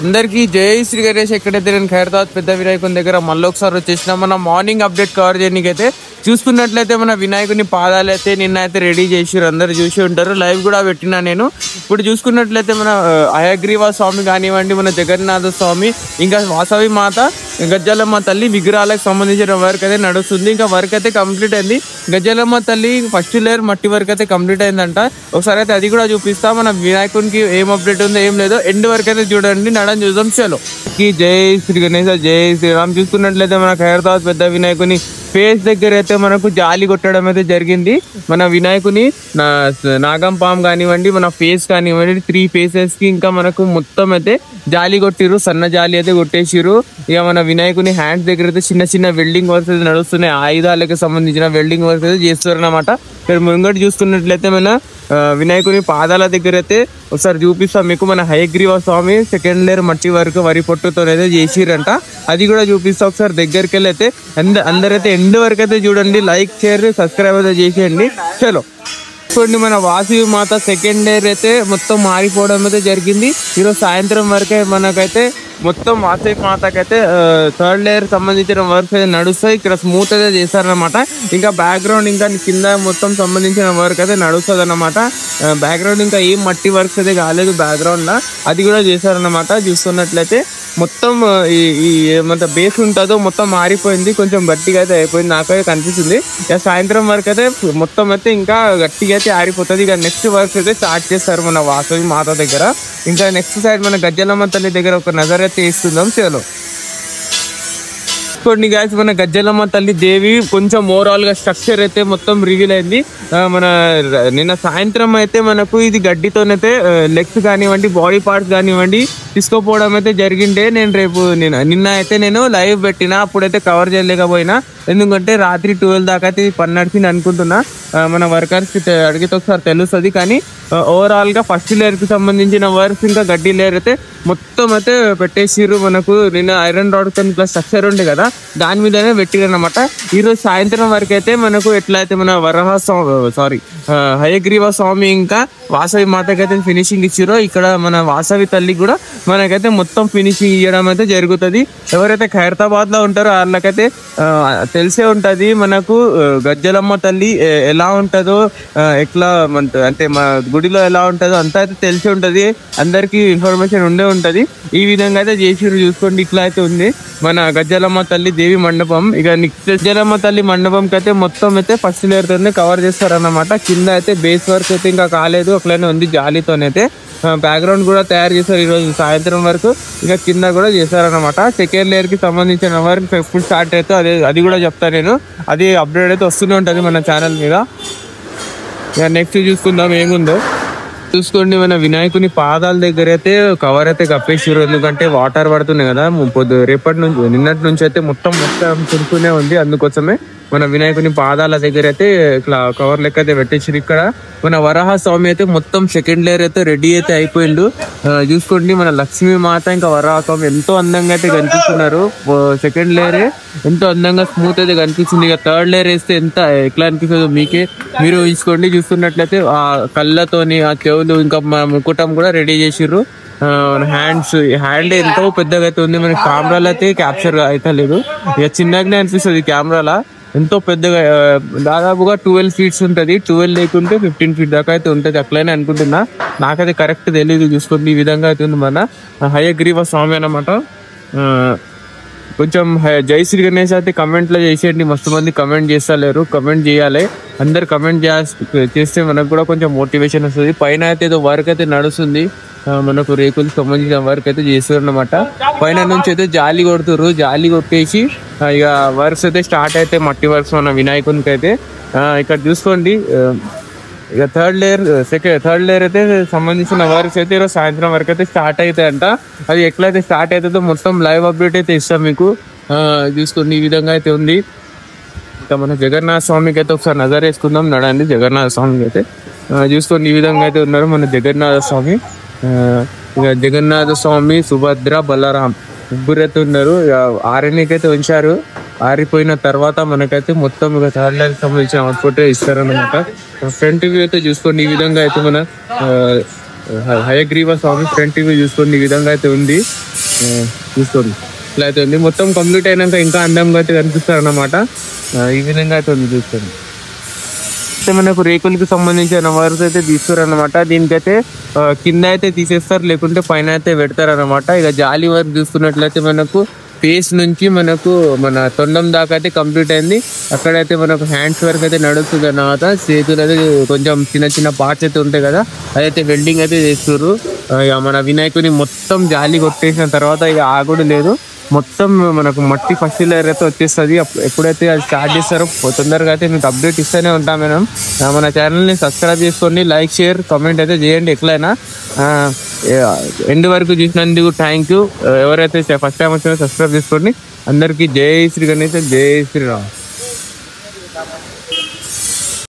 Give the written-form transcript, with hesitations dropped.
అందరికీ జై శ్రీ గణేష్. ఎక్కడైతే నేను ఖైరతాబాద్ పెద్ద వినాయకుని దగ్గర మళ్ళీ ఒకసారి వచ్చేసిన మన మార్నింగ్ అప్డేట్ కవర్ చేయడానికైతే చూసుకున్నట్లయితే మన వినాయకుని పాదాలు అయితే నిన్న అయితే రెడీ చేసిరు, అందరు చూసి ఉంటారు. లైవ్ కూడా పెట్టినా నేను. ఇప్పుడు చూసుకున్నట్లయితే మన హయగ్రీవ స్వామి కానివ్వండి, మన జగన్నాథ స్వామి, ఇంకా వాసవి మాత, గజ్జలమ్మ తల్లి విగ్రహాలకు సంబంధించిన వర్క్ అయితే నడుస్తుంది. ఇంకా వర్క్ అయితే కంప్లీట్ అయింది. గజ్జలమ్మ తల్లి ఫస్ట్ లేయర్ మట్టి వర్క్ అయితే కంప్లీట్ అయిందంట. ఒకసారి అయితే అది కూడా చూపిస్తా. మన వినాయకునికి ఏం అప్డేట్ ఉందో ఏం లేదో ఎండ్ వరకు అయితే చూడండి. నడని చూద్దాం. చలో జై శ్రీ గణేష్, జై శ్రీరామ్. చూసుకున్నట్లయితే మన ఖైరతాబాద్ పెద్ద వినాయకుని ఫేస్ దగ్గర అయితే మనకు జాలి కొట్టడం అయితే జరిగింది. మన వినాయకుని నాగం పాము కానివ్వండి, మన ఫేస్ కానివ్వండి, 3 ఫేసెస్ కి ఇంకా మనకు మొత్తం అయితే జాలి కొట్టిరు, సన్న జాలి అయితే కొట్టేసిరు. ఇక మన వినాయకుని హ్యాండ్స్ దగ్గర అయితే చిన్న చిన్న వెల్డింగ్ వర్క్స్ అయితే నడుస్తున్నాయి. ఆయుధాలకు సంబంధించిన వెల్డింగ్ వర్క్స్ అయితే చేస్తారు అన్నమాట. ఇక్కడ ముంగటి చూసుకున్నట్లయితే మన వినాయకుని పాదాల దగ్గర అయితే ఒకసారి చూపిస్తాం మీకు. మన హయగ్రీవ స్వామి సెకండ్ లేయర్ మట్టి వరకు వరి పొట్టుతో అయితే చేసిరంట. అది కూడా చూపిస్తా. ఒకసారి దగ్గరికి వెళ్ళి అయితే అందరైతే ఎండ్ వరకు అయితే చూడండి. లైక్, షేర్, సబ్స్క్రైబ్ అయితే చేసేయండి. చలో చూడండి, మన వాసవి మాత సెకండ్ లేయర్ అయితే మొత్తం మారిపోవడం అయితే జరిగింది. ఈరోజు సాయంత్రం వరకే మనకైతే మొత్తం వాసవి మాతకైతే థర్డ్ లేయర్ సంబంధించిన వర్క్ అయితే నడుస్తాయి. ఇక్కడ స్మూత్ అయితే చేస్తారనమాట. ఇంకా బ్యాక్గ్రౌండ్ ఇంకా కింద మొత్తం సంబంధించిన వర్క్ అయితే నడుస్తుంది అనమాట. బ్యాక్గ్రౌండ్ ఇంకా ఏం మట్టి వర్క్స్ అయితే కాలేదు బ్యాక్గ్రౌండ్ లా, అది కూడా చేశారనమాట. చూస్తున్నట్లయితే మొత్తం ఈ ఏమంత బేస్ ఉంటుందో మొత్తం మారిపోయింది, కొంచెం గట్టిగా అయితే అయిపోయింది నాకైతే కనిపిస్తుంది. ఇక సాయంత్రం వరకు అయితే మొత్తం అయితే ఇంకా గట్టిగా అయితే ఆరిపోతుంది. ఇక నెక్స్ట్ వర్క్ అయితే స్టార్ట్ చేస్తారు మన వాసవి మాత దగ్గర. ఇంకా నెక్స్ట్ సైడ్ మన గజ్జలమ్మ తల్లి దగ్గర ఒక నజర్ అయితే ఇస్తున్నాం. చలో చూడండి గాయస్, మన గజ్జలమ్మ తల్లి దేవి కొంచెం ఓవరాల్ గా స్ట్రక్చర్ అయితే మొత్తం రివీల్ అయింది. మన నిన్న సాయంత్రం అయితే మనకు ఇది గడ్డితోనైతే లెగ్స్ కానివ్వండి, బాడీ పార్ట్స్ కానివ్వండి తీసుకోపోవడం అయితే జరిగిండే. నిన్న అయితే నేను లైవ్ పెట్టిన, అప్పుడైతే కవర్ చేయలేకపోయినా. ఎందుకంటే రాత్రి 12 దాకా అయితే పని నడిచింది అనుకుంటున్నా. మన వర్కర్స్ అడిగితే ఒకసారి తెలుస్తుంది. కానీ ఓవరాల్ గా ఫస్ట్ లేయర్ కి సంబంధించిన వర్క్స్ ఇంకా గడ్డి లేయర్ అయితే మొత్తం అయితే పెట్టేసిర్రు. మనకు నిన్న ఐరన్ రాడ్ తో ప్లస్ స్ట్రక్చర్ ఉండే కదా, దాని మీదనే పెట్టిరన్నమాట. ఈరోజు సాయంత్రం వరకు అయితే మనకు ఎట్లయితే మన హయగ్రీవ స్వామి ఇంకా వాసవి మాతకైతే ఫినిషింగ్ ఇచ్చిరో, ఇక్కడ మన వాసవి తల్లి కూడా మనకైతే మొత్తం ఫినిషింగ్ ఇవ్వడం అయితే జరుగుతుంది. ఎవరైతే ఖైరతాబాద్ లో ఉంటారో వాళ్ళకైతే తెలిసే ఉంటది మనకు గజ్జలమ్మ తల్లి ఎలా ఉంటుందో, ఎట్లా అంటే మా గుడిలో ఎలా ఉంటుందో అంతా అయితే తెలిసి ఉంటది. అందరికి ఇన్ఫర్మేషన్ ఉండే ఉంటది. ఈ విధంగా అయితే చేసిరు. చూసుకోండి, ఇట్లా అయితే ఉంది మన గజ్జలమ్మ తల్లి దేవి మండపం. ఇక గజ్జలమ్మ తల్లి మండపంకి అయితే మొత్తం అయితే ఫస్ట్ లేయర్ తోనే కవర్ చేస్తారన్నమాట. కింద అయితే బేస్ వర్క్ అయితే ఇంకా కాలేదు, అట్లనే ఉంది జాలీతోనైతే. బ్యాక్గ్రౌండ్ కూడా తయారు చేస్తారు ఈరోజు సాయంత్రం వరకు. ఇక కింద కూడా చేశారనమాట. సెకండ్ లేయర్ కి సంబంధించిన వర్క్ ఎప్పుడు స్టార్ట్ అయితే అది కూడా చెప్తాను నేను. అది అప్డేట్ అయితే వస్తూనే ఉంటుంది మన ఛానల్ మీద. ఇక నెక్స్ట్ చూసుకుందాం ఏముందో. చూసుకోండి, మన వినాయకుని పాదాల దగ్గర అయితే కవర్ అయితే కప్పేసారు. ఎందుకంటే వాటర్ పడుతున్నాయి కదా, నిన్నటి నుంచి అయితే మొత్తం చురుకునే ఉంది. అందుకోసమే మన వినాయకుని పాదాల దగ్గర అయితే ఇట్లా కవర్ లెక్క అయితే పెట్టేసారు. ఇక్కడ మన వరాహ స్వామి అయితే మొత్తం సెకండ్ లేయర్ అయితే రెడీ అయితే అయిపోయిండు. చూసుకోండి, మన లక్ష్మీ మాత ఇంకా వరాహ స్వామి ఎంతో అందంగా అయితే కనిపిస్తున్నారు. సెకండ్ లేయర్ ఎంతో అందంగా స్మూత్ అయితే కనిపిస్తుంది. ఇక థర్డ్ లేయర్ వేస్తే ఎట్లా అనిపిస్తుందో మీరు ఊహించుకోండి. చూస్తున్నట్లయితే ఆ కళ్ళతోని, ఆ చెవులు, ఇంకా ముకుటం కూడా రెడీ చేసిర్రు. హ్యాండ్ ఎంతో పెద్దగా అయితే ఉంది. మనకి కెమెరాలో అయితే క్యాప్చర్ అయితే లేదు, ఇక చిన్నగానే అనిపిస్తుంది కెమెరాలో. ఎంతో పెద్దగా దాదాపుగా 12 feet ఉంటుంది. 12 లేకుంటే 15 feet దాకా అయితే ఉంటుంది, అట్లనే అనుకుంటున్నా. నాకైతే కరెక్ట్ తెలియదు. చూసుకోండి, ఈ విధంగా అయితే ఉంది మన హయగ్రీవ స్వామి అన్నమాట. కొంచెం జై శ్రీ గణేష్ అయితే కమెంట్లో చేసేయండి. మస్తు మంది కమెంట్ చేస్తలేరు, కమెంట్ చేయాలి. అందరు కమెంట్ చేస్తే మనకు కూడా కొంచెం మోటివేషన్ వస్తుంది. పైన అయితే ఏదో వర్క్ అయితే నడుస్తుంది, మనకు రేకులకు సంబంధించిన వర్క్ అయితే చేస్తారు అనమాట. పైన నుంచి అయితే జాలి కొడుతుర్రు. జాలి కొట్టేసి ఇక వర్క్స్ అయితే స్టార్ట్ అయితే మట్టి వర్క్స్ మన వినాయకునికి అయితే. ఇక్కడ చూసుకోండి, ఇక థర్డ్ లేయర్ అయితే సంబంధించిన వర్క్స్ అయితే ఈరోజు సాయంత్రం వరకు అయితే స్టార్ట్ అవుతాయంట. అది ఎట్లయితే స్టార్ట్ అవుతుందో మొత్తం లైవ్ అప్డేట్ అయితే ఇస్తాం మీకు. చూసుకోండి, ఈ విధంగా అయితే ఉంది. ఇంకా మన జగన్నాథ స్వామికి అయితే ఒకసారి నజర్ వేసుకుందాం. నడండి జగన్నాథ స్వామికి అయితే. చూసుకోండి, ఈ విధంగా అయితే ఉన్నారు మన జగన్నాథ స్వామి. ఇక జగన్నాథ స్వామి, సుభద్ర, బలరాం ముగ్గురైతే ఉన్నారు. ఆరణ్యకైతే ఉంచారు. ఆరిపోయిన తర్వాత మనకైతే మొత్తం ఇక థర్డ్ లైన్ సంబంధించిన అవుట్పుట్ ఇస్తారనమాట. ఫ్రంట్ వ్యూ అయితే చూసుకోండి, ఈ విధంగా అయితే మన హయగ్రీవ స్వామి ఫ్రంట్ వ్యూ చూసుకోండి, ఈ విధంగా అయితే ఉంది. తీసుకోండి. ఇట్లా అయితే ఉంది. మొత్తం కంప్లీట్ అయినాక ఇంకా అందంగా అయితే కనిపిస్తారు అన్నమాట. ఈ విధంగా అయితే ఉంది చూసుకోండి. అయితే మనకు రేకులకి సంబంధించిన వరకు అయితే తీస్తారు అనమాట. దీనికైతే కింద అయితే తీసేస్తారు, లేకుంటే పైన అయితే పెడతారు అనమాట. ఇక జాలి వర్క్ చూసుకున్నట్లయితే మనకు ఫేస్ నుంచి మనకు మన తొండం దాకా అయితే కంప్లీట్ అయింది. అక్కడైతే మనకు హ్యాండ్స్ వరకు అయితే నడుస్తుంది అన్నమాట. చేతులు అయితే కొంచెం చిన్న చిన్న పార్ట్స్ అయితే ఉంటాయి కదా, అదైతే వెల్డింగ్ అయితే చేస్తారు. ఇక మన వినాయకుని మొత్తం జాలి కొట్టేసిన తర్వాత ఇక ఆగుడు లేదు. మొత్తం మనకు మట్టి ఫస్ట్ లేయర్ అయితే వచ్చేస్తుంది. ఎప్పుడైతే అది స్టార్ట్ చేస్తారో తొందరగా అయితే మీకు అప్డేట్ ఇస్తూనే ఉంటాం మేడం. మన ఛానల్ని సబ్స్క్రైబ్ చేసుకోండి, లైక్ షేర్ కామెంట్ అయితే చేయండి. ఎట్లయినా ఎండ్ వరకు చూసినందుకు థ్యాంక్ యూ. ఎవరైతే ఫస్ట్ టైం వచ్చినా సబ్స్క్రైబ్ చేసుకోండి. అందరికీ జై శ్రీ గణేష్, జై శ్రీరామ్.